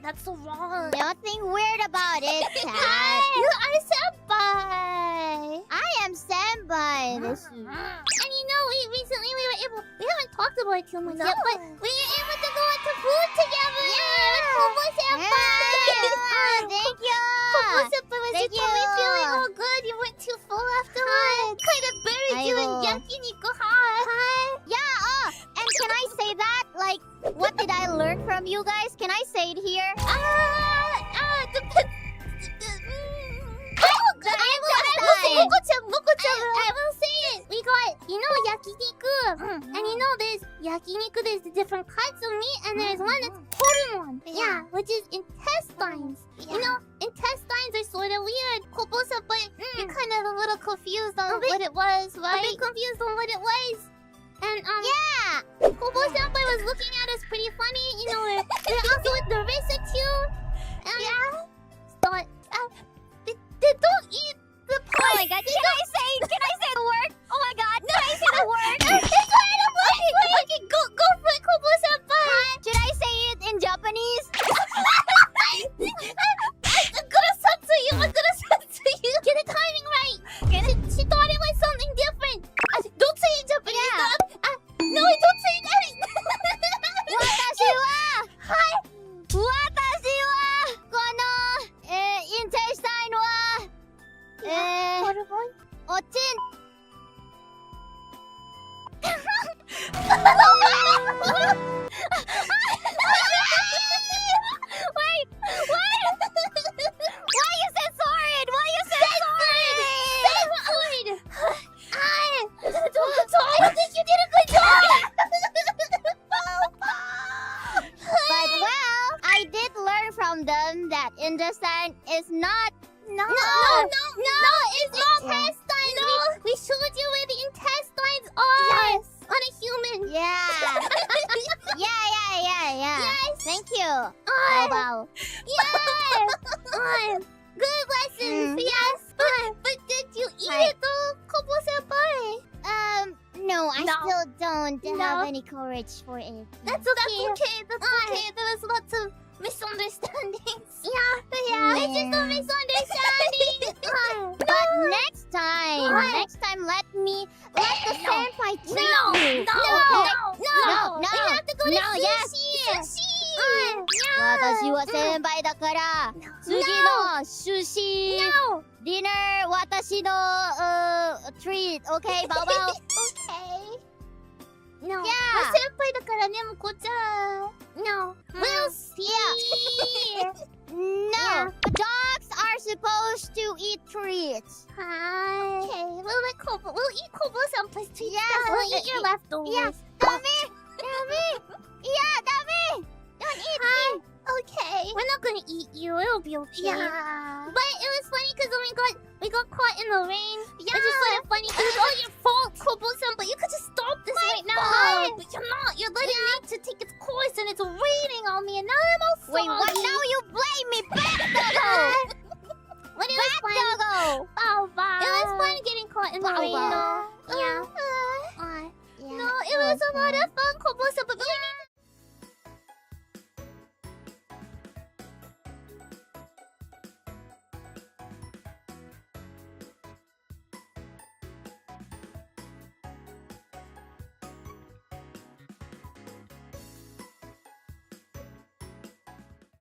That's so wrong. Nothing weird about it, Cat. You are senpai. I am senpai. And we haven't talked about it too much yet, but we were able to go out to food together. With Kobo senpai. Thank you. Kobo senpai was Thank totally you. feeling all good. You weren't too full afterwards. Kind of buried you in yakiniku. Hi. Yeah, and can I say that? Like, what did I learn from you guys? Can I say it here? I will say it. We got, yakiniku. And there's yakiniku, there's the different cuts of meat, and there's one that's horimon. Yeah, which is intestines. Intestines are sort of weird. Kobo-senpai, you're kind of a little confused on what it was, right? A bit confused on what it was. And, Yeah. Kobo-senpai was looking at us pretty funny. We're also with the Risa too. So, they don't eat the part. Oh my god, can I say the word? Oh my god, can I say the word? It's right away! Okay, go for it, Kobo-senpai! Should I say it in Japanese? I'm gonna censor you! Get the timing right! She thought it was something different! Don't say it in Japanese! Yeah. No, don't say that! 私はこのインテスタインはおちんWait, why you said sorry? I don't think you did a good job! But well, I did learn from them that intestine is not. No, it's intestines! No. We showed you where the intestines are! Yes! On a human! Yeah. Yes. Thank you. Wow. Yes! Good lessons! Yes! But did you eat it though, Kobo-senpai? No, I still don't No. have any courage for it. That's okay. There was lots of misunderstandings. Yeah. It's just a misunderstanding. But next time, let the senpai treat you. No. No. We have to go to sushi. Sushi. 私は先輩だから次の寿司 No. ディナー私のtreat, okay, バオバオ Okay. No. Yeah. 先輩だからね、もこちゃん。No. We'll see. No, Yeah. dogs are supposed to eat treats. Hi. Okay, we'll eat Kobo-senpai's treats. Yes, We'll eat your leftovers. Yeah, Dami. Yeah, Dami. Don't eat me. Okay. We're not gonna eat you. It'll be okay. Yeah. But it was funny because when we got caught in the rain. Yeah. It's just sort of funny. It was all your fault, Kobo-senpai. You could just stop this right now. But you're not. You're letting nature take its course, and it's raining on me, and now I'm all soggy. Wait, what? Now you blame me back, Doggo. But it was fun. Doggo. It was fun getting caught in the rain, though.